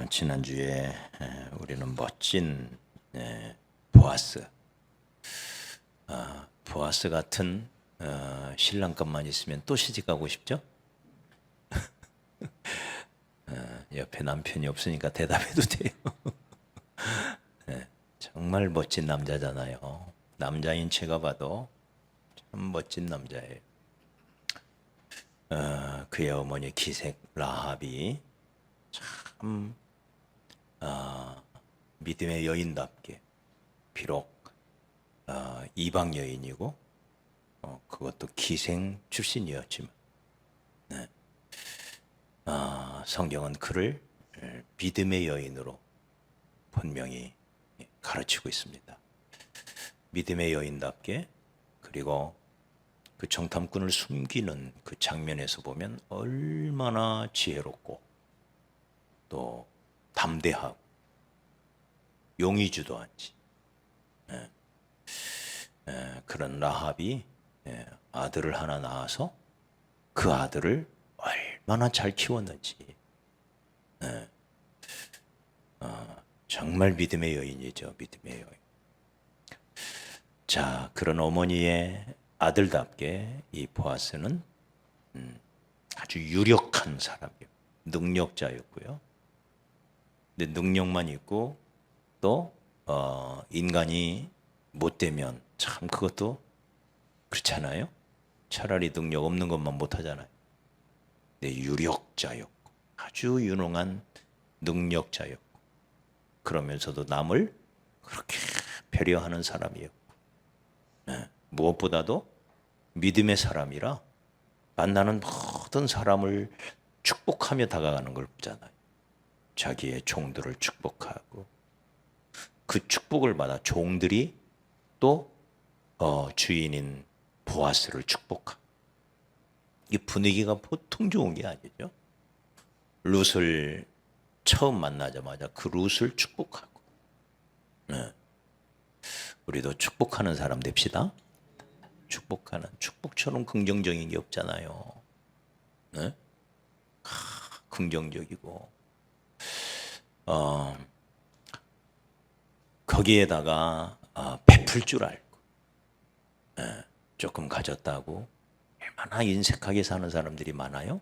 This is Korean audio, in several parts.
지난주에 우리는 멋진 보아스, 보아스 같은 신랑감만 있으면 또 시집가고 싶죠? 옆에 남편이 없으니까 대답해도 돼요. 정말 멋진 남자잖아요. 남자인 제가 봐도 참 멋진 남자예요. 그의 어머니 기색 라합이 참 믿음의 여인답게, 비록 이방 여인이고 그것도 기생 출신이었지만 성경은 그를 믿음의 여인으로 분명히 가르치고 있습니다. 믿음의 여인답게, 그리고 그 정탐꾼을 숨기는 그 장면에서 보면 얼마나 지혜롭고 또 담대하고 용이 주도한지. 그런 라합이 아들을 하나 낳아서 그 아들을 얼마나 잘 키웠는지. 정말 믿음의 여인이죠. 믿음의 여인. 자, 그런 어머니의 아들답게 이 보아스는 아주 유력한 사람이요, 능력자였고요. 근데 능력만 있고 또 인간이 못되면 참 그것도 그렇잖아요. 차라리 능력 없는 것만 못하잖아요. 근데 유력자였고 아주 유능한 능력자였고, 그러면서도 남을 그렇게 배려하는 사람이었고, 무엇보다도 믿음의 사람이라 만나는 모든 사람을 축복하며 다가가는 걸 보잖아요. 자기의 종들을 축복하고 그 축복을 받아 종들이 또 주인인 보아스를 축복하고, 이 분위기가 보통 좋은 게 아니죠. 룻을 처음 만나자마자 그 룻을 축복하고. 우리도 축복하는 사람 됩시다. 축복하는, 축복처럼 긍정적인 게 없잖아요. 긍정적이고 거기에다가 베풀 줄 알고, 조금 가졌다고 얼마나 인색하게 사는 사람들이 많아요.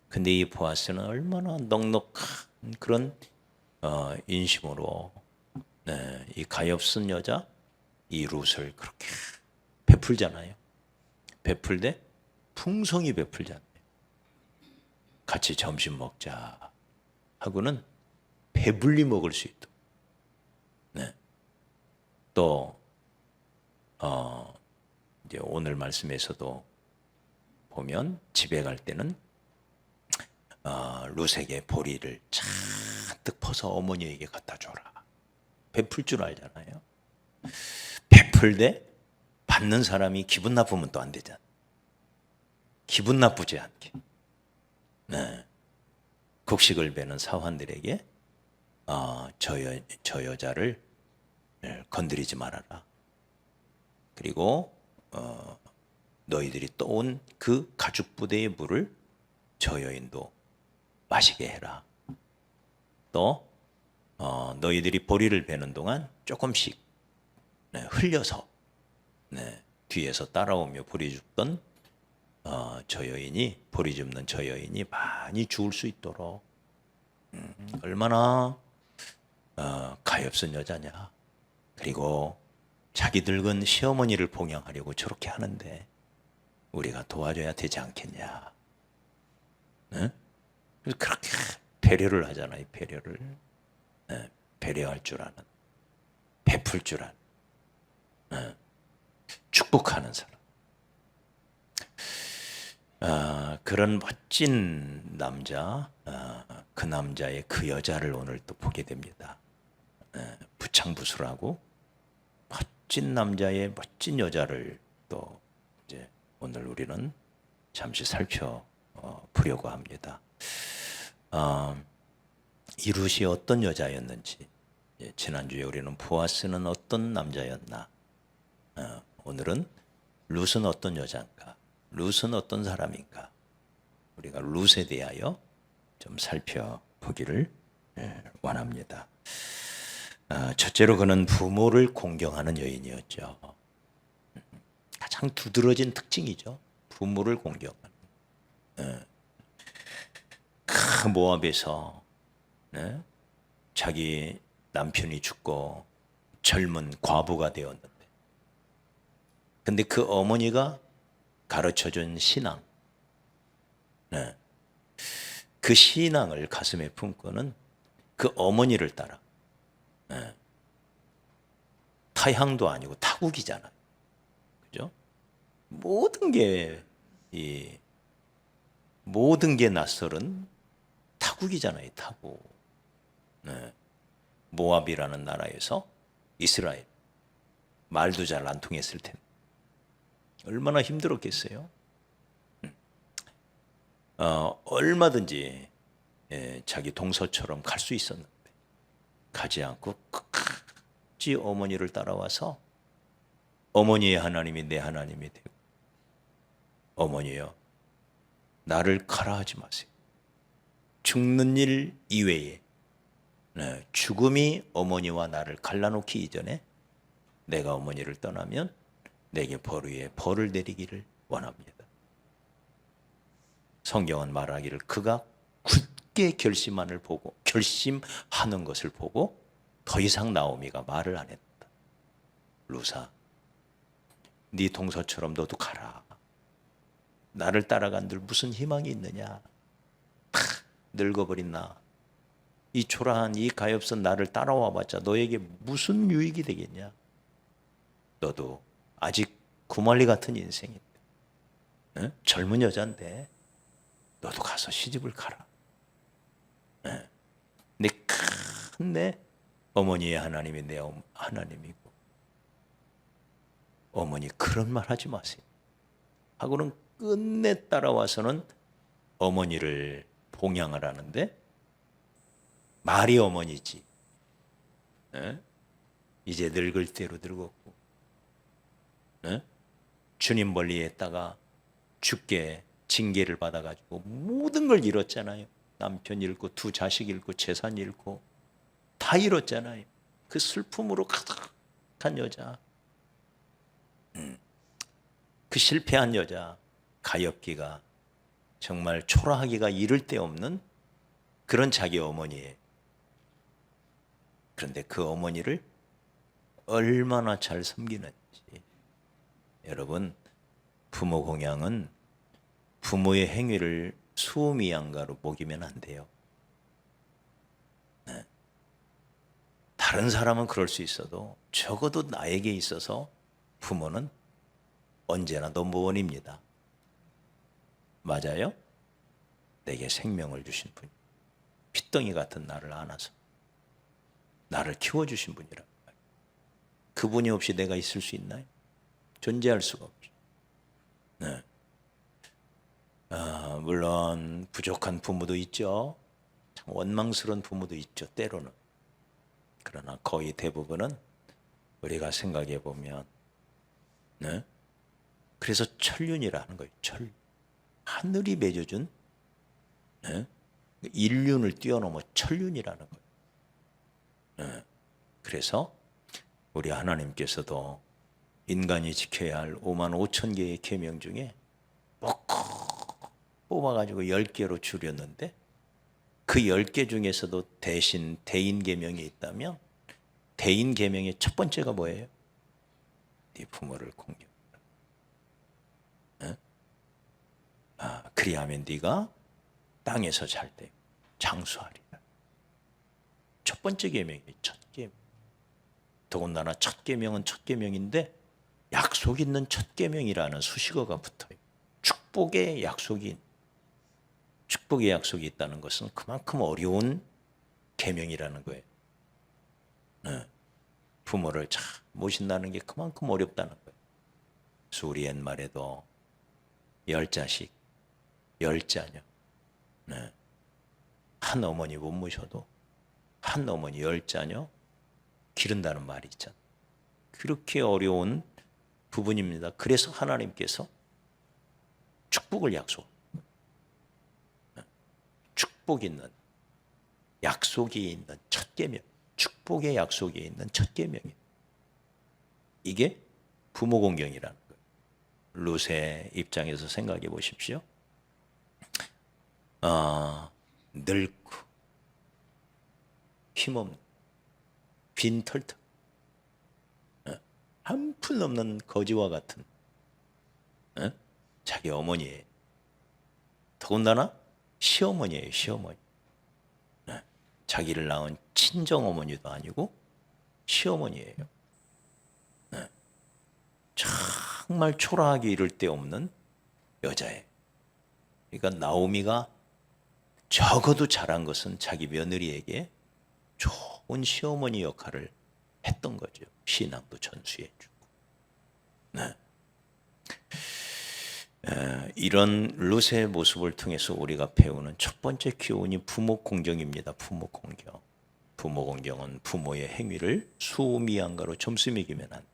근데 이 보아스는 얼마나 넉넉한 그런 인심으로 이 가엾은 여자 이 룻을 그렇게 베풀잖아요. 베풀되 풍성히 베풀잖아요. 같이 점심 먹자 하고는 배불리 먹을 수 있도록. 또 이제 오늘 말씀에서도 보면 집에 갈 때는 룻에게 보리를 잔뜩 퍼서 어머니에게 갖다 줘라. 베풀 줄 알잖아요. 베풀되 받는 사람이 기분 나쁘면 또 안 되잖아. 기분 나쁘지 않게. 곡식을 베는 사환들에게 저 여자를 건드리지 말아라. 그리고 너희들이 떠온 그 가죽 부대의 물을 저 여인도 마시게 해라. 또 너희들이 보리를 베는 동안 조금씩 흘려서 뒤에서 따라오며 보리 줍던 저 여인이, 보리 줍는 저 여인이 많이 죽을 수 있도록. 얼마나 가엾은 여자냐. 그리고 자기 늙은 시어머니를 봉양하려고 저렇게 하는데 우리가 도와줘야 되지 않겠냐. 그렇게 배려를 하잖아요. 배려를. 배려할 줄 아는, 베풀 줄 아는, 축복하는 사람. 그런 멋진 남자, 그 남자의 그 여자를 오늘 또 보게 됩니다. 부창부술하고 멋진 남자의 멋진 여자를 또 이제 오늘 우리는 잠시 살펴보려고 합니다. 이 룻이 어떤 여자였는지, 지난주에 우리는 보아스는 어떤 남자였나, 오늘은 룻은 어떤 여자인가, 룻은 어떤 사람인가, 우리가 룻에 대하여 좀 살펴보기를 원합니다. 첫째로 그는 부모를 공경하는 여인이었죠. 가장 두드러진 특징이죠. 부모를 공경하는. 그 모압에서 자기 남편이 죽고 젊은 과부가 되었는데, 근데 그 어머니가 가르쳐준 신앙, 그 신앙을 가슴에 품고는 그 어머니를 따라, 타향도 아니고 타국이잖아요. 그죠? 모든 게 낯설은 타국이잖아요. 타국. 모압이라는 나라에서 이스라엘, 말도 잘 안 통했을 텐데 얼마나 힘들었겠어요. 얼마든지 자기 동서처럼 갈 수 있었는데 가지 않고 끝까지 어머니를 따라와서 어머니의 하나님이 내 하나님이 되고, 어머니여 나를 가라 하지 마세요. 죽는 일 이외에, 죽음이 어머니와 나를 갈라놓기 이전에 내가 어머니를 떠나면 내게 벌 위에 벌을 내리기를 원합니다. 성경은 말하기를 그가 굳게 결심하는 것을 보고 더 이상 나오미가 말을 안 했다. 루사, 네 동서처럼 너도 가라. 나를 따라간들 무슨 희망이 있느냐. 늙어버린 나, 이 초라한 이 가엾은 나를 따라와봤자 너에게 무슨 유익이 되겠냐. 너도 아직 구말리 같은 인생인데, 젊은 여잔데 너도 가서 시집을 가라. 내 어머니의 하나님이 내 하나님이고, 어머니 그런 말 하지 마세요 하고는 끝내 따라와서는 어머니를 봉양을 하는데, 말이 어머니지, 이제 늙을 대로 늙었고, 주님 멀리에 있다가 죽게 징계를 받아가지고 모든 걸 잃었잖아요. 남편 잃고 두 자식 잃고 재산 잃고 다 잃었잖아요. 그 슬픔으로 가득한 여자, 그 실패한 여자, 가엾기가 정말 초라하기가 이를 데 없는 그런 자기 어머니예요. 그런데 그 어머니를 얼마나 잘 섬기는지. 여러분, 부모 공양은 부모의 행위를 수미양가로 먹이면 안 돼요. 다른 사람은 그럴 수 있어도 적어도 나에게 있어서 부모는 언제나 넘버원입니다. 맞아요? 내게 생명을 주신 분, 핏덩이 같은 나를 안아서 나를 키워주신 분이라. 그분이 없이 내가 있을 수 있나요? 존재할 수가 없죠. 물론 부족한 부모도 있죠. 참 원망스러운 부모도 있죠, 때로는. 그러나 거의 대부분은 우리가 생각해 보면, 그래서 천륜이라는 거예요. 하늘이 맺어준 인륜을 뛰어넘어 천륜이라는 거예요. 그래서 우리 하나님께서도 인간이 지켜야 할 5만 5천 개의 계명 중에 뽑아가지고 10개로 줄였는데, 그 10개 중에서도 대신 대인 계명이 있다면 대인 계명의 첫 번째가 뭐예요? 네 부모를 공경하라. 그리하면 네가 땅에서 잘 때 장수하리라. 첫 번째 계명이 첫 계명. 더군다나 첫 계명은 첫 계명인데 약속 있는 첫 계명이라는 수식어가 붙어요. 축복의 약속이 있다는 것은 그만큼 어려운 계명이라는 거예요. 부모를 잘 모신다는 게 그만큼 어렵다는 거예요. 그래서 우리 옛말에도 10자식 10자녀, 한 어머니 못 모셔도 한 어머니 10자녀 기른다는 말이 있잖아요. 그렇게 어려운 부분입니다. 그래서 하나님께서 축복을 약속, 축복 있는 약속이 있는 첫 계명, 축복의 약속이 있는 첫 계명이에요. 이게 부모 공경이라는 거예요. 룻의 입장에서 생각해 보십시오. 늙고 힘없는 빈털털 한푼 없는 거지와 같은 자기 어머니예요. 더군다나 시어머니예요. 시어머니. 자기를 낳은 친정 어머니도 아니고 시어머니예요. 정말 초라하기 이를 데 없는 여자예요. 그러니까 나오미가 적어도 잘한 것은 자기 며느리에게 좋은 시어머니 역할을 했던 거죠. 신앙도 전수해주고. 네. 이런 룻의 모습을 통해서 우리가 배우는 첫 번째 교훈이 부모 공경입니다. 부모 공경. 부모 공경은 부모의 행위를 수미양가로 점수 매기면 안 돼.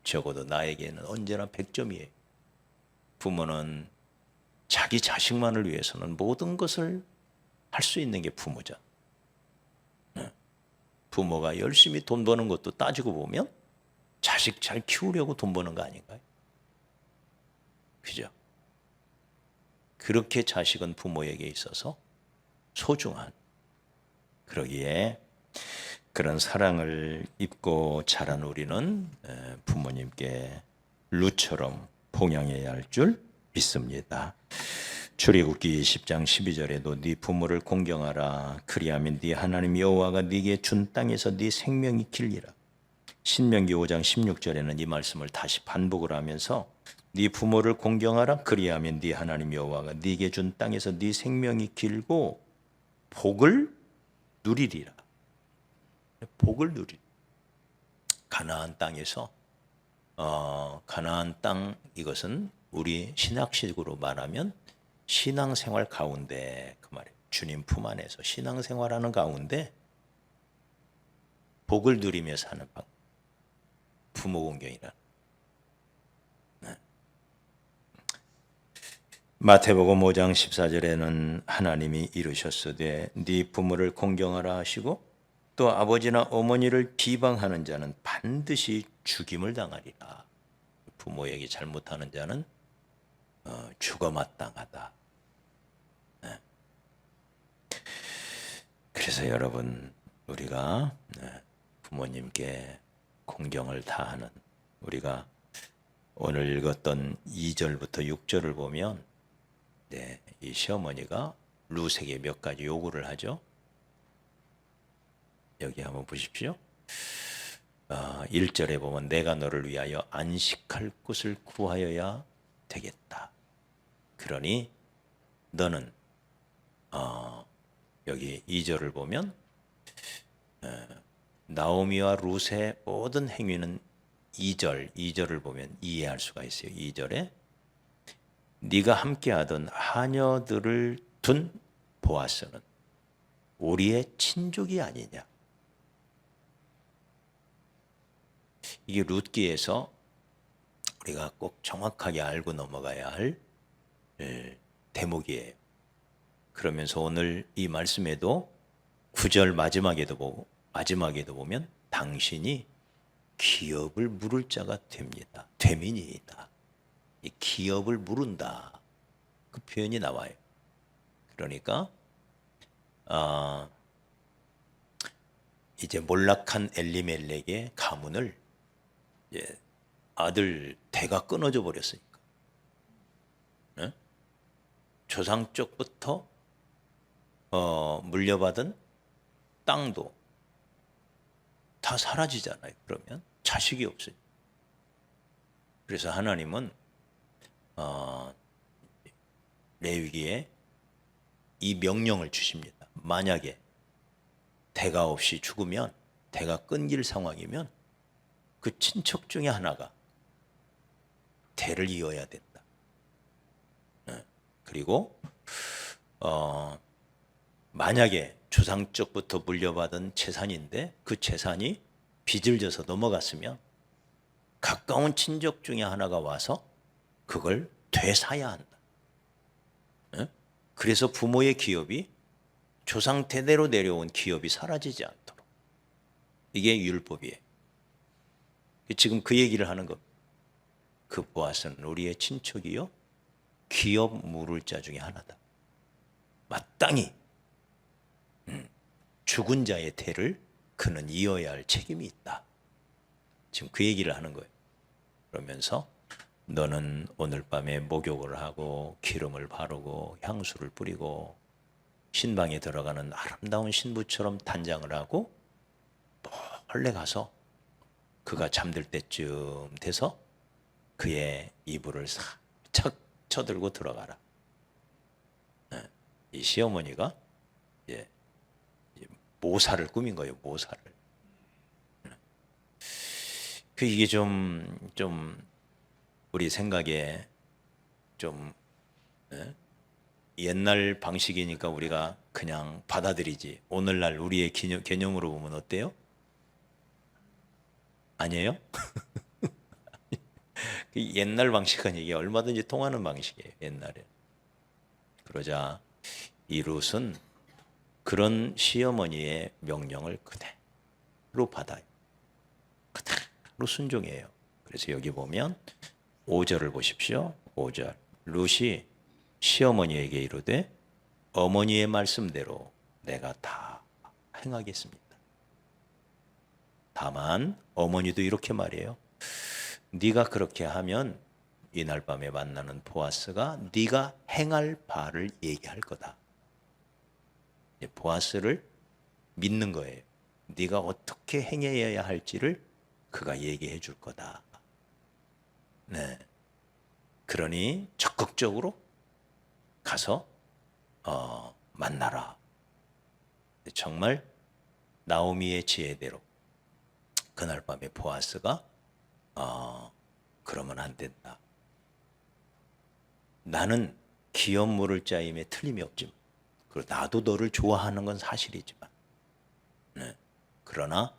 적어도 나에게는 언제나 100점이에요. 부모는 자기 자식만을 위해서는 모든 것을 할 수 있는 게 부모자. 부모가 열심히 돈 버는 것도 따지고 보면 자식 잘 키우려고 돈 버는 거 아닌가요? 그죠? 그렇게 자식은 부모에게 있어서 소중한, 그러기에 그런 사랑을 입고 자란 우리는 부모님께 룻처럼 봉양해야 할 줄 믿습니다. 출애굽기 10장 12절에도 네 부모를 공경하라. 그리하면 네 하나님 여호와가 네게 준 땅에서 네 생명이 길리라. 신명기 5장 16절에는 이 말씀을 다시 반복을 하면서 네 부모를 공경하라. 그리하면 네 하나님 여호와가 네게 준 땅에서 네 생명이 길고 복을 누리리라. 복을 누리. 가나안 땅에서 가나안 땅, 이것은 우리 신학식으로 말하면 신앙생활 가운데, 그 말이에요. 주님 품 안에서 신앙생활하는 가운데 복을 누리며 사는 방법, 부모 공경이라. 마태복음 5장 14절에는 하나님이 이르셨으되 네 부모를 공경하라 하시고 또 아버지나 어머니를 비방하는 자는 반드시 죽임을 당하리라. 부모에게 잘못하는 자는 죽어 마땅하다. 그래서 여러분, 우리가 부모님께 공경을 다하는, 우리가 오늘 읽었던 2절부터 6절을 보면 이 시어머니가 룻에게 몇 가지 요구를 하죠. 여기 한번 보십시오. 1절에 보면 내가 너를 위하여 안식할 곳을 구하여야 되겠다. 그러니 너는 여기 2절을 보면 나오미와 룻의 모든 행위는 2절을 보면 이해할 수가 있어요. 2절에 네가 함께하던 하녀들을 둔 보아스는 우리의 친족이 아니냐. 이게 룻기에서 우리가 꼭 정확하게 알고 넘어가야 할 대목이에요. 그러면서 오늘 이 말씀에도 9절 마지막에도 보면 당신이 기업을 물을 자가 됩니다. 되민이다. 이 기업을 물은다. 그 표현이 나와요. 그러니까 이제 몰락한 엘리멜렉의 가문을 아들 대가 끊어져 버렸으니까 조상 쪽부터 물려받은 땅도 다 사라지잖아요. 그러면 자식이 없어요. 그래서 하나님은 레위기에 이 명령을 주십니다. 만약에 대가 없이 죽으면, 대가 끊길 상황이면 그 친척 중에 하나가 대를 이어야 된다. 그리고 만약에 조상 쪽부터 물려받은 재산인데 그 재산이 빚을 져서 넘어갔으면 가까운 친족 중에 하나가 와서 그걸 되사야 한다. 그래서 부모의 기업이 조상 대대로 내려온 기업이 사라지지 않도록. 이게 율법이에요. 지금 그 얘기를 하는 겁니다. 그 보아스는 우리의 친척이요 기업 물을 자 중에 하나다. 마땅히 죽은 자의 태를 그는 이어야 할 책임이 있다. 지금 그 얘기를 하는 거예요. 그러면서 너는 오늘 밤에 목욕을 하고 기름을 바르고 향수를 뿌리고 신방에 들어가는 아름다운 신부처럼 단장을 하고 몰래 가서 그가 잠들 때쯤 돼서 그의 이불을 싹 쳐들고 들어가라. 이 시어머니가 이제 모사를 꾸민 거예요. 모사를. 이게 좀 우리 생각에 좀 옛날 방식이니까 우리가 그냥 받아들이지. 오늘날 우리의 개념으로 보면 어때요? 아니에요? 옛날 방식은 이게 얼마든지 통하는 방식이에요. 옛날에. 그러자 이 룻은 그런 시어머니의 명령을 그대로 받아요. 그대로 순종해요. 그래서 여기 보면 5절을 보십시오. 5절. 룻이 시어머니에게 이르되 어머니의 말씀대로 내가 다 행하겠습니다. 다만 어머니도 이렇게 말해요. 네가 그렇게 하면 이날 밤에 만나는 보아스가 네가 행할 바를 얘기할 거다. 보아스를 믿는 거예요. 네가 어떻게 행해야 할지를 그가 얘기해 줄 거다. 네. 그러니 적극적으로 가서 만나라. 정말 나오미의 지혜대로 그날 밤에 보아스가 그러면 안 된다. 나는 기업 물을 자임에 틀림이 없지만 그리고 나도 너를 좋아하는 건 사실이지만 네. 그러나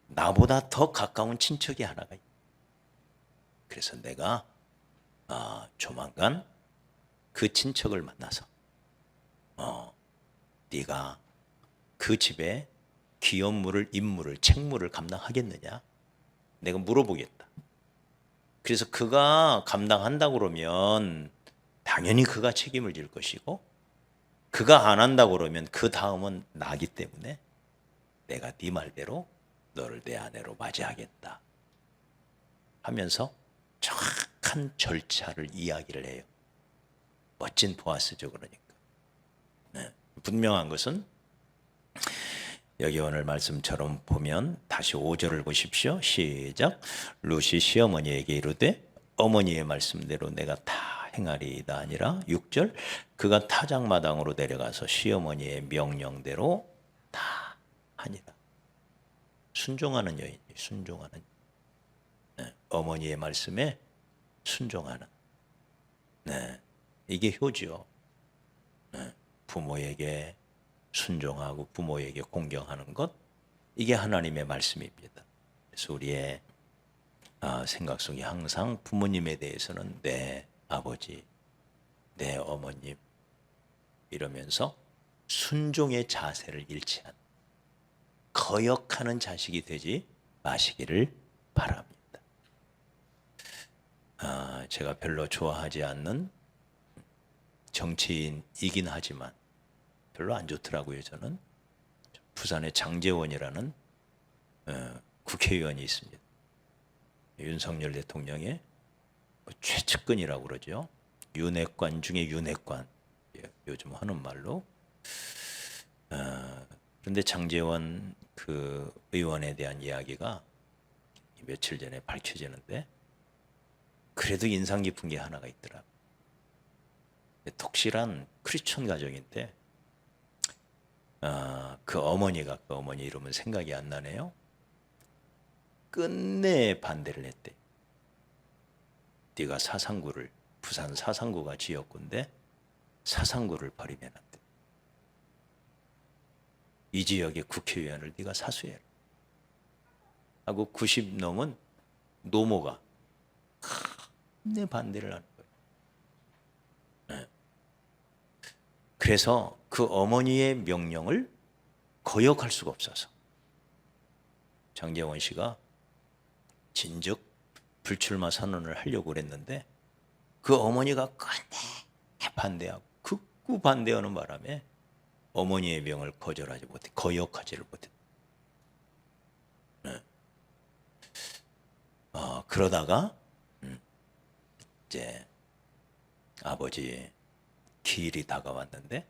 나보다 더 가까운 친척이 하나가 있다. 그래서 내가 조만간 그 친척을 만나서 네가 그 집에 기업 물을, 임무를, 책무를 감당하겠느냐? 내가 물어보겠다. 그래서 그가 감당한다고 그러면 당연히 그가 책임을 질 것이고 그가 안 한다고 그러면 그 다음은 나기 때문에 내가 네 말대로 너를 내 아내로 맞이하겠다 하면서 정확한 절차를 이야기를 해요. 멋진 보아스죠. 그러니까 네. 분명한 것은 여기 오늘 말씀처럼 보면 다시 5절을 보십시오. 시작. 룻이 시어머니에게 이르되 어머니의 말씀대로 내가 다 행하리이다 아니라 6절 그가 타작마당으로 내려가서 시어머니의 명령대로 다 하니라. 순종하는 여인이 순종하는 네. 어머니의 말씀에 순종하는 네. 이게 효죠. 네. 부모에게 순종하고 부모에게 공경하는 것 이게 하나님의 말씀입니다. 그래서 우리의 생각 속에 항상 부모님에 대해서는 내 아버지, 내 어머님 이러면서 순종의 자세를 잃지 않는 거역하는 자식이 되지 마시기를 바랍니다. 제가 별로 좋아하지 않는 정치인이긴 하지만 별로 안 좋더라고요. 저는 부산의 장제원이라는 국회의원이 있습니다. 윤석열 대통령의 최측근이라고 그러죠. 윤핵관 중에 윤핵관 요즘 하는 말로. 그런데 장제원 그 의원에 대한 이야기가 며칠 전에 밝혀지는데 그래도 인상 깊은 게 하나가 있더라. 독실한 크리스천 가정인데 그 어머니가 그 어머니 이름은 생각이 안 나네요. 끝내 반대를 했대. 네가 사상구를 부산 사상구가 지역구인데 사상구를 버리면 안 돼. 이 지역의 국회의원을 네가 사수해라. 하고 90 넘은 노모가 끝내 반대를 하는 거예요. 네. 그래서 그 어머니의 명령을 거역할 수가 없어서 장제원 씨가 진즉 불출마 선언을 하려고 그랬는데 그 어머니가 끝내 반대하고 극구 반대하는 바람에 어머니의 명을 거절하지 못해 거역하지를 못했다. 네. 그러다가 이제 아버지의 기일이 다가왔는데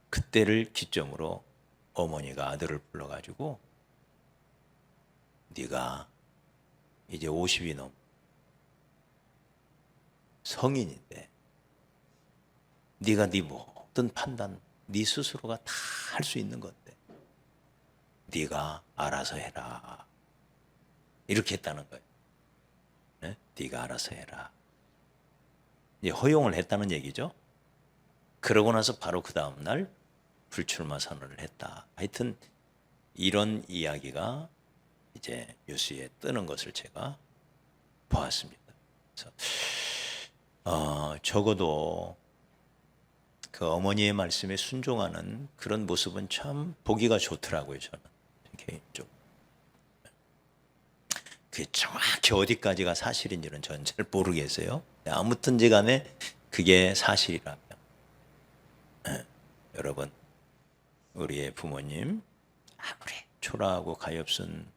그때를 기점으로 어머니가 아들을 불러가지고 네가 이제 50이 넘 성인인데 네가 네 모든 판단 네 스스로가 다 할 수 있는 건데 네가 알아서 해라 이렇게 했다는 거예요. 네? 네가 알아서 해라. 이제 허용을 했다는 얘기죠. 그러고 나서 바로 그 다음 날 불출마 선언을 했다. 하여튼 이런 이야기가 이제 뉴스에 뜨는 것을 제가 보았습니다. 그래서 적어도 그 어머니의 말씀에 순종하는 그런 모습은 참 보기가 좋더라고요. 저는 개인적으로. 그게 정확히 어디까지가 사실인지는 저는 잘 모르겠어요. 아무튼지 간에 그게 사실이라면 여러분 우리의 부모님 아무리 초라하고 가엾은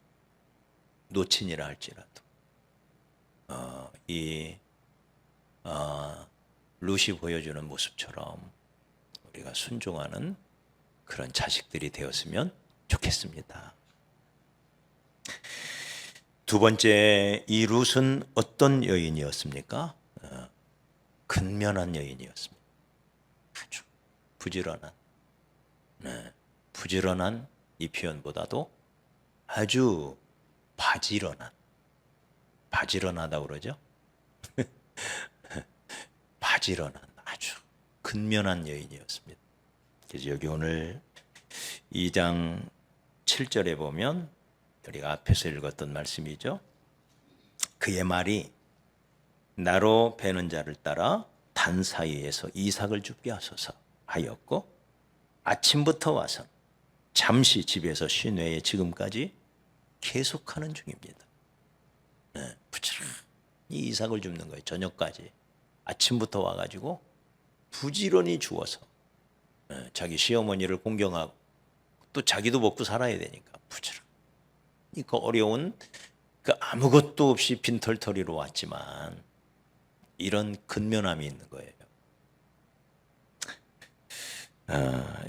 노친이라 할지라도 루시 보여주는 모습처럼 우리가 순종하는 그런 자식들이 되었으면 좋겠습니다. 두 번째, 이 룻은 어떤 여인이었습니까? 근면한 여인이었습니다. 아주 부지런한, 부지런한 이 표현보다도 아주 바지런하다고 그러죠? 바지런한 아주 근면한 여인이었습니다. 그래서 여기 오늘 2장 7절에 보면 우리가 앞에서 읽었던 말씀이죠. 그의 말이 나로 베는 자를 따라 단 사이에서 이삭을 죽게 하소서 하였고 아침부터 와서 잠시 집에서 쉰 후에 지금까지 계속하는 중입니다. 부지런히 이삭을 줍는 거예요. 저녁까지 아침부터 와가지고 부지런히 주워서 자기 시어머니를 공경하고 또 자기도 먹고 살아야 되니까 부지런히 그 어려운 그 아무것도 없이 빈털터리로 왔지만 이런 근면함이 있는 거예요.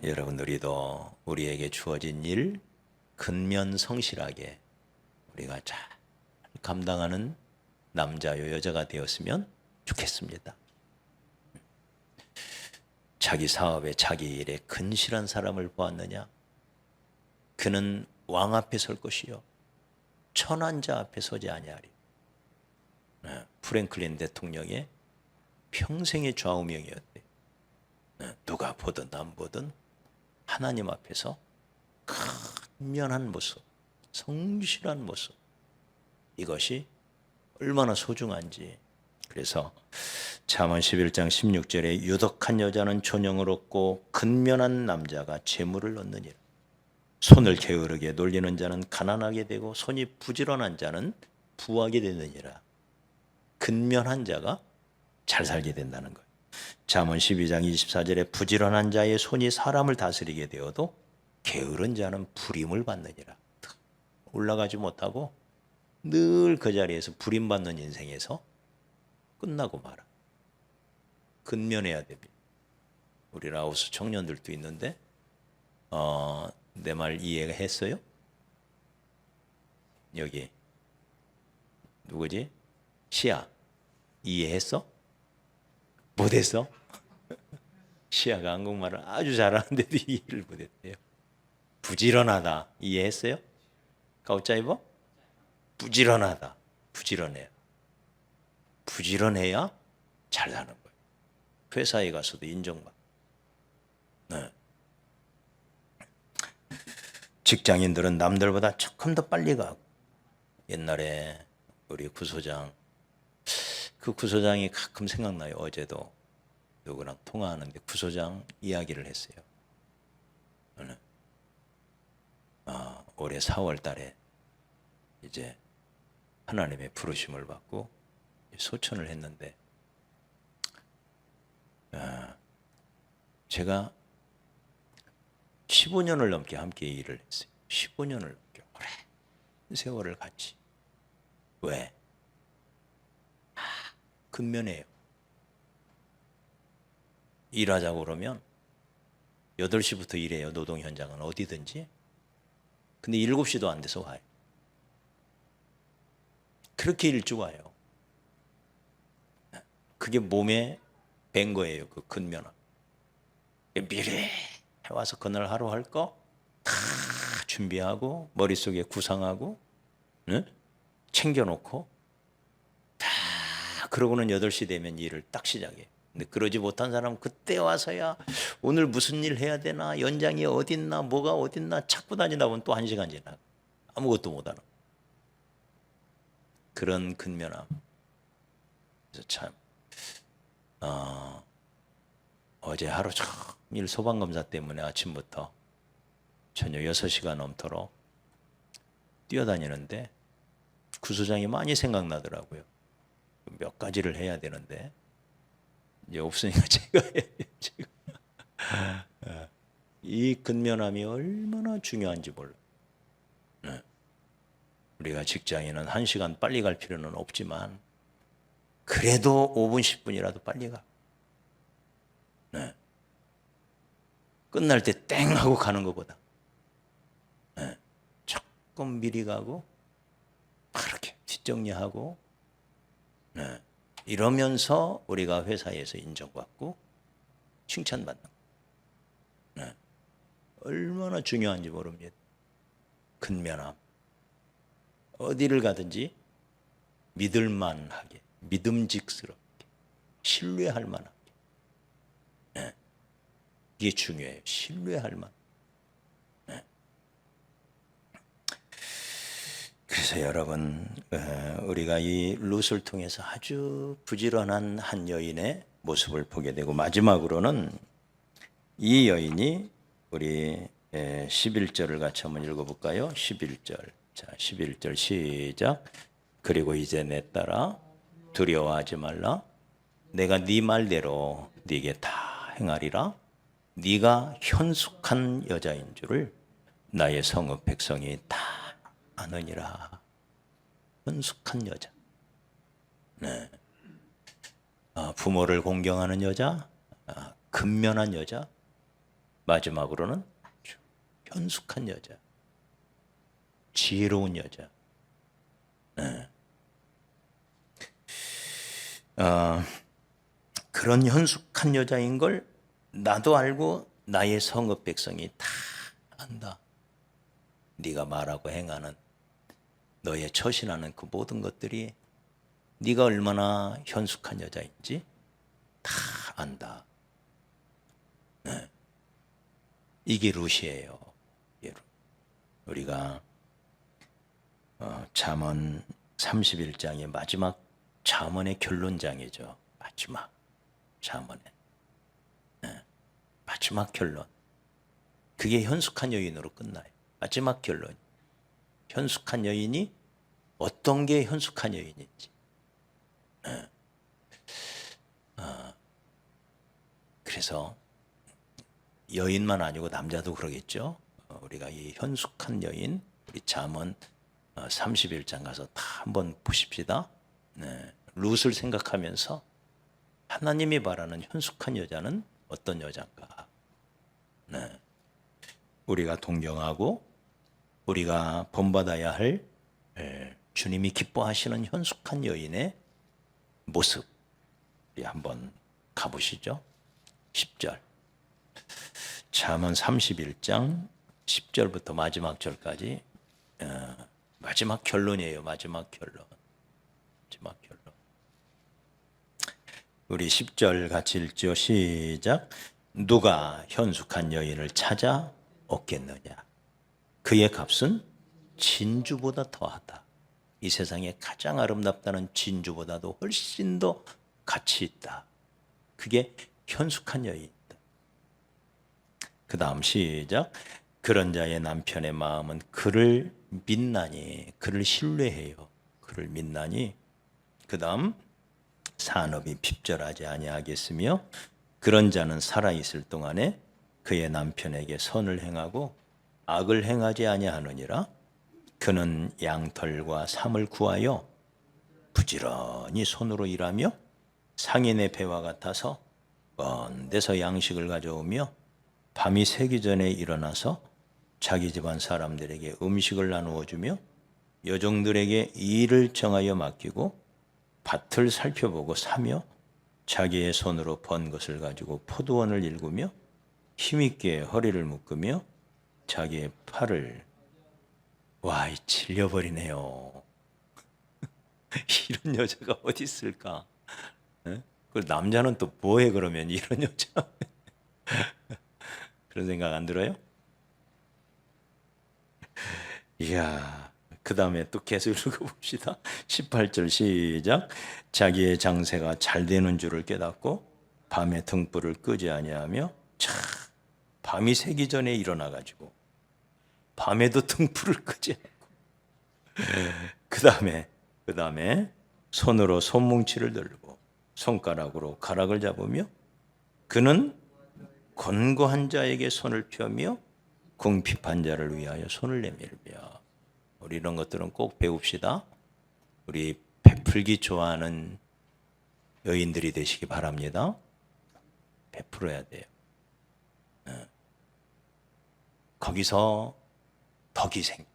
여러분 우리도 우리에게 주어진 일 근면성실하게 우리가 잘 감당하는 남자요 여자가 되었으면 좋겠습니다. 자기 사업에 자기 일에 근실한 사람을 보았느냐? 그는 왕 앞에 설 것이요 천한 자 앞에 서지 아니하리. 프랭클린 대통령의 평생의 좌우명이었대. 누가 보든 안 보든 하나님 앞에서 근면한 모습, 성실한 모습, 이것이 얼마나 소중한지. 그래서 잠언 11장 16절에 유덕한 여자는 존영을 얻고 근면한 남자가 재물을 얻느니라. 손을 게으르게 놀리는 자는 가난하게 되고 손이 부지런한 자는 부하게 되느니라. 근면한 자가 잘 살게 된다는 거예요. 잠언 12장 24절에 부지런한 자의 손이 사람을 다스리게 되어도 게으른 자는 불임을 받느니라. 올라가지 못하고 늘 그 자리에서 불임받는 인생에서 끝나고 말아. 근면해야 됩니다. 우리 라오스 청년들도 있는데 내 말 이해가 했어요? 여기 누구지? 시아 이해했어? 못했어? 시아가 한국말을 아주 잘하는데도 이해를 못했대요. 부지런하다 이해했어요? 가우짜이버? 부지런하다 부지런해야 잘 사는 거예요. 회사에 가서도 인정받고. 직장인들은 남들보다 조금 더 빨리 가고. 옛날에 우리 구소장, 그 구소장이 가끔 생각나요. 어제도 누구랑 통화하는데 구소장 이야기를 했어요. 저는 올해 4월 달에 이제 하나님의 부르심을 받고 소천을 했는데 제가 15년을 넘게 함께 일을 했어요. 15년을 넘게 오랜 세월을 같이. 왜? 근면해요. 일하자고 그러면 8시부터 일해요. 노동 현장은 어디든지. 근데 7시도 안 돼서 와요. 그렇게 일찍 와요. 그게 몸에 밴 거예요. 그 근면함. 미리 와서 그날 하루 할 거 다 준비하고 머릿속에 구상하고 챙겨놓고 다 그러고는 8시 되면 일을 딱 시작해요. 근데 그러지 못한 사람은 그때 와서야 오늘 무슨 일 해야 되나, 연장이 어딨나, 뭐가 어딨나 찾고 다니다 보면 또 1시간 지나고 아무것도 못 알아. 그런 근면함. 그래서 참 어제 하루 종일 소방검사 때문에 아침부터 저녁 6시가 넘도록 뛰어다니는데 구소장이 많이 생각나더라고요. 몇 가지를 해야 되는데 이제 없으니까 제가 해요. 이 근면함이 얼마나 중요한지 몰라요. 우리가 직장인은 1시간 빨리 갈 필요는 없지만 그래도 5분 10분이라도 빨리 가. 끝날 때 땡 하고 가는 것보다 조금 미리 가고 그렇게 뒷정리하고 이러면서 우리가 회사에서 인정받고 칭찬받는 거. 얼마나 중요한지 모릅니다. 근면함. 어디를 가든지 믿을만하게, 믿음직스럽게, 신뢰할 만하게. 이게 중요해요. 신뢰할 만. 그래서 여러분, 우리가 이 룻을 통해서 아주 부지런한 한 여인의 모습을 보게 되고 마지막으로는 이 여인이 우리 11절을 같이 한번 읽어볼까요? 11절. 자, 11절 시작. 그리고 이제 내 딸아 두려워하지 말라. 내가 네 말대로 네게 다 행하리라. 네가 현숙한 여자인 줄을 나의 성읍 백성이 다 아느니라. 현숙한 여자. 부모를 공경하는 여자, 근면한 여자, 마지막으로는 아주 현숙한 여자, 지혜로운 여자. 그런 현숙한 여자인 걸 나도 알고 나의 성읍 백성이 다 안다. 네가 말하고 행하는 너의 처신하는 그 모든 것들이 네가 얼마나 현숙한 여자인지 다 안다. 이게 룻이에요. 우리가 잠언 31장의 마지막 잠언의 결론장이죠. 마지막 잠언의 마지막 결론. 그게 현숙한 여인으로 끝나요. 마지막 결론. 현숙한 여인이 어떤 게 현숙한 여인인지. 그래서 여인만 아니고 남자도 그러겠죠. 우리가 이 현숙한 여인, 우리 잠언 31장 가서 다 한번 보십시다. 룻을 생각하면서 하나님이 바라는 현숙한 여자는 어떤 여자인가. 우리가 동경하고 우리가 본받아야 할 주님이 기뻐하시는 현숙한 여인의 모습 한번 가보시죠. 10절. 잠언 31장 10절부터 마지막 절까지 마지막 결론이에요. 마지막 결론. 마지막 결론. 우리 10절 같이 읽죠. 시작. 누가 현숙한 여인을 찾아 얻겠느냐. 그의 값은 진주보다 더하다. 이 세상에 가장 아름답다는 진주보다도 훨씬 더 가치 있다. 그게 현숙한 여인이다. 그 다음 시작. 그런 자의 남편의 마음은 그를 믿나니, 그를 신뢰해요. 그를 믿나니. 그 다음 산업이 핍절하지 아니하겠으며 그런 자는 살아있을 동안에 그의 남편에게 선을 행하고 악을 행하지 아니하느니라. 그는 양털과 삼을 구하여 부지런히 손으로 일하며 상인의 배와 같아서 먼 데서 양식을 가져오며 밤이 새기 전에 일어나서 자기 집안 사람들에게 음식을 나누어 주며 여종들에게 일을 정하여 맡기고 밭을 살펴보고 사며 자기의 손으로 번 것을 가지고 포도원을 일구며 힘있게 허리를 묶으며 자기의 팔을 질려버리네요. 이런 여자가 어디 있을까? 그 남자는 또 뭐해 그러면 이런 여자? 그런 생각 안 들어요? 이야, 그 다음에 또 계속 읽어봅시다. 18절 시작. 자기의 장세가 잘 되는 줄을 깨닫고 밤에 등불을 끄지 아니하며 밤이 새기 전에 일어나가지고 밤에도 등불을 끄지 않고 그 다음에 손으로 손뭉치를 들고 손가락으로 가락을 잡으며 그는 권고한 자에게 손을 펴며 궁핍한 자를 위하여 손을 내밀며. 우리 이런 것들은 꼭 배웁시다. 우리 베풀기 좋아하는 여인들이 되시기 바랍니다. 베풀어야 돼요. 거기서 덕이 생겨.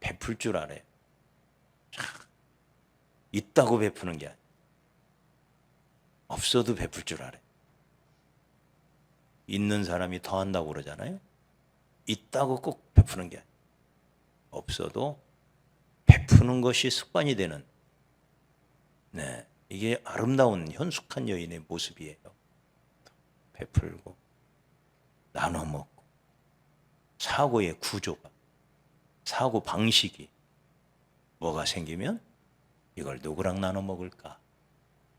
베풀 줄 알아요. 있다고 베푸는 게 아니에요. 없어도 베풀 줄 알아요. 있는 사람이 더 한다고 그러잖아요. 있다고 꼭 베푸는 게 아니에요. 없어도 베푸는 것이 습관이 되는, 이게 아름다운 현숙한 여인의 모습이에요. 베풀고 나눠 먹고 사고의 구조가, 사고 방식이 뭐가 생기면 이걸 누구랑 나눠 먹을까?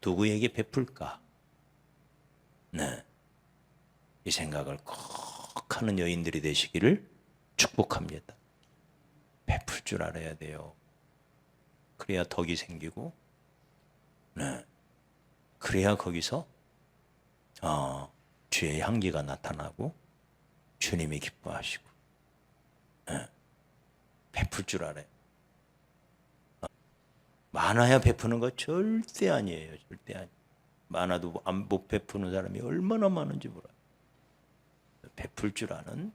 누구에게 베풀까? 이 생각을 꼭 하는 여인들이 되시기를 축복합니다. 베풀 줄 알아야 돼요. 그래야 덕이 생기고, 그래야 거기서 주의 향기가 나타나고 주님이 기뻐하시고, 베풀 줄 알아요. 많아야 베푸는 거 절대 아니에요. 절대 아니에요. 많아도 못 베푸는 사람이 얼마나 많은지 몰라요. 베풀 줄 아는.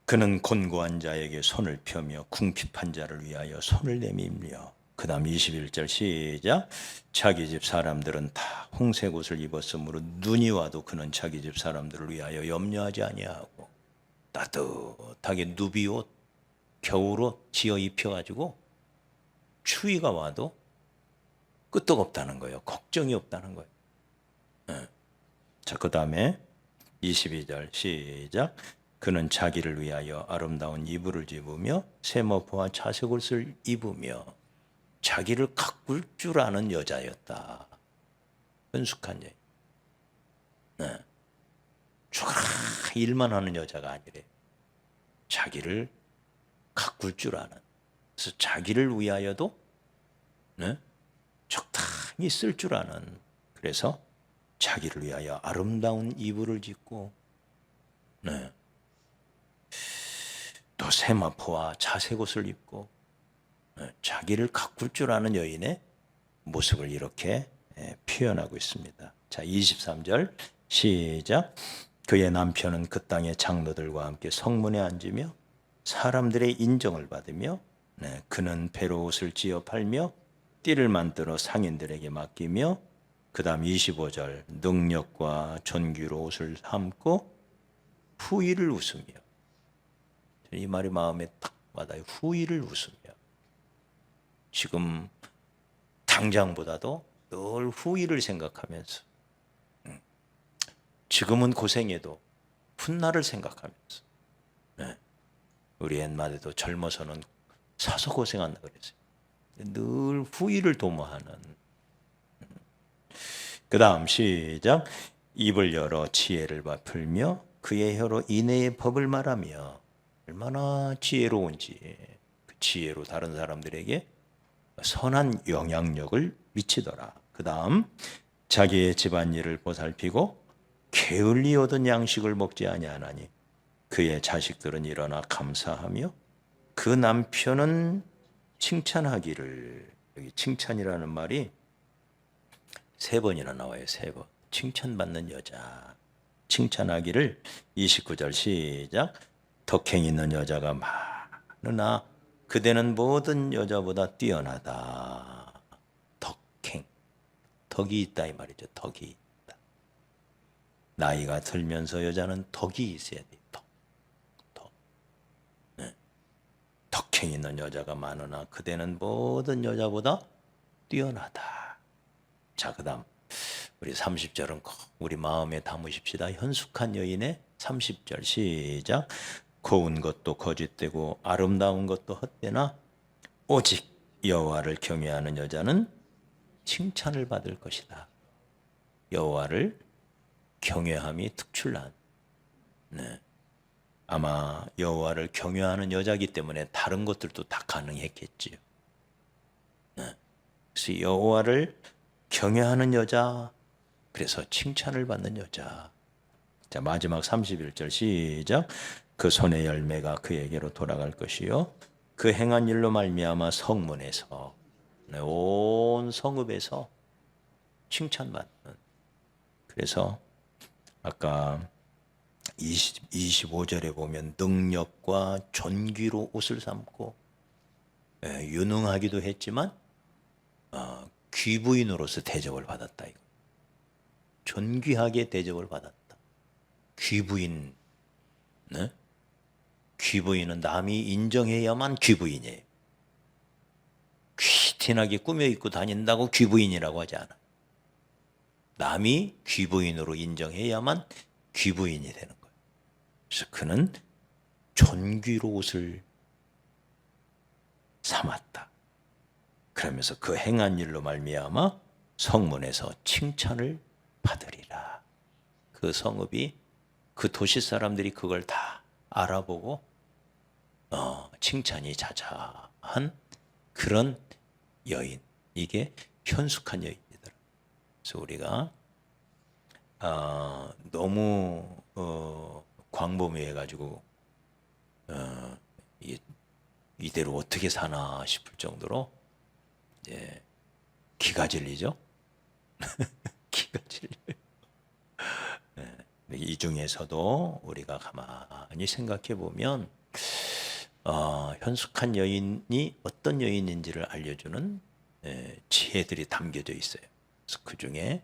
그는 곤고한 자에게 손을 펴며 궁핍한 자를 위하여 손을 내밀며. 그 다음 21절 시작. 자기 집 사람들은 다 홍색 옷을 입었으므로 눈이 와도 그는 자기 집 사람들을 위하여 염려하지 아니하고 따뜻하게 누비옷, 겨울옷 지어 입혀가지고 추위가 와도 끄떡없다는 거예요. 걱정이 없다는 거예요. 자, 그 다음에 22절 시작. 그는 자기를 위하여 아름다운 이불을 집으며 세모포와 자색옷을 입으며. 자기를 가꿀 줄 아는 여자였다. 현숙한 여인. 죽어라 일만 하는 여자가 아니래. 자기를 가꿀 줄 아는. 그래서 자기를 위하여도 적당히 쓸 줄 아는. 그래서 자기를 위하여 아름다운 이불을 짓고, 또 세마포와 자색옷을 입고, 자기를 가꿀 줄 아는 여인의 모습을 이렇게 표현하고 있습니다. 자, 23절 시작. 그의 남편은 그 땅의 장로들과 함께 성문에 앉으며 사람들의 인정을 받으며, 그는 배로 옷을 지어 팔며 띠를 만들어 상인들에게 맡기며. 그 다음 25절 능력과 존귀로 옷을 삼고 후일을 웃으며. 이 말이 마음에 딱 와닿아요. 후일을 웃으며. 지금 당장보다도 늘 후일을 생각하면서, 지금은 고생해도 훗날을 생각하면서. 우리 옛말에도 젊어서는 사서 고생한다 그랬어요. 늘 후일을 도모하는. 그 다음 시작. 입을 열어 지혜를 베풀며 그의 혀로 인애의 법을 말하며. 얼마나 지혜로운지. 그 지혜로 다른 사람들에게 선한 영향력을 미치더라. 그 다음 자기의 집안일을 보살피고 게을리 얻은 양식을 먹지 아니하나니 그의 자식들은 일어나 감사하며 그 남편은 칭찬하기를. 여기 칭찬이라는 말이 3번이나 나와요. 3번. 칭찬받는 여자. 칭찬하기를. 29절 시작. 덕행 있는 여자가 많으나 그대는 모든 여자보다 뛰어나다. 덕행. 덕이 있다 이 말이죠. 덕이 있다. 나이가 들면서 여자는 덕이 있어야 돼. 덕. 네. 덕행 있는 여자가 많으나 그대는 모든 여자보다 뛰어나다. 자, 그 다음 우리 30절은 꼭 우리 마음에 담으십시다. 현숙한 여인의 30절 시작. 고운 것도 거짓되고 아름다운 것도 헛되나 오직 여호와를 경외하는 여자는 칭찬을 받을 것이다. 여호와를 경외함이 특출난. 네. 아마 여호와를 경외하는 여자이기 때문에 다른 것들도 다 가능했겠지요. 네. 그래서 여호와를 경외하는 여자, 그래서 칭찬을 받는 여자. 자, 마지막 31절 시작. 그 손의 열매가 그에게로 돌아갈 것이요 그 행한 일로 말미암아 성문에서, 네, 온 성읍에서 칭찬받는. 그래서 아까 25절에 보면 능력과 존귀로 옷을 삼고 유능하기도 했지만 귀부인으로서 대접을 받았다. 이거. 존귀하게 대접을 받았다. 귀부인. 네? 귀부인은 남이 인정해야만 귀부인이에요. 귀티나게 꾸며 입고 다닌다고 귀부인이라고 하지 않아. 남이 귀부인으로 인정해야만 귀부인이 되는 거예요. 그래서 그는 존귀로 옷을 삼았다. 그러면서 그 행한 일로 말미암아 성문에서 칭찬을 받으리라. 그 성읍이, 그 도시 사람들이 그걸 다 알아보고 칭찬이 자자한 그런 여인. 이게 현숙한 여인이더라. 그래서 우리가 너무 광범위해가지고 이대로 어떻게 사나 싶을 정도로 이제 기가 질리죠. 기가 질려요. 네. 이 중에서도 우리가 가만히 생각해 보면 현숙한 여인이 어떤 여인인지를 알려주는 지혜들이 담겨져 있어요. 그래서 그 중에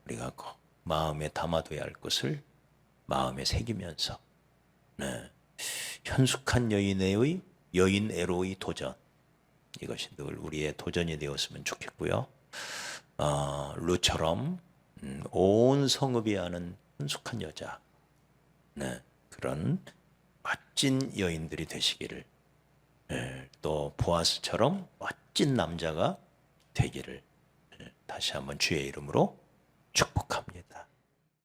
우리가 꼭 마음에 담아둬야 할 것을 마음에 새기면서, 네, 현숙한 여인애로의 도전, 이것이 늘 우리의 도전이 되었으면 좋겠고요. 루처럼 온 성읍이 아는 현숙한 여자, 네, 그런 멋진 여인들이 되시기를, 또 보아스처럼 멋진 남자가 되기를 다시 한번 주의 이름으로 축복합니다.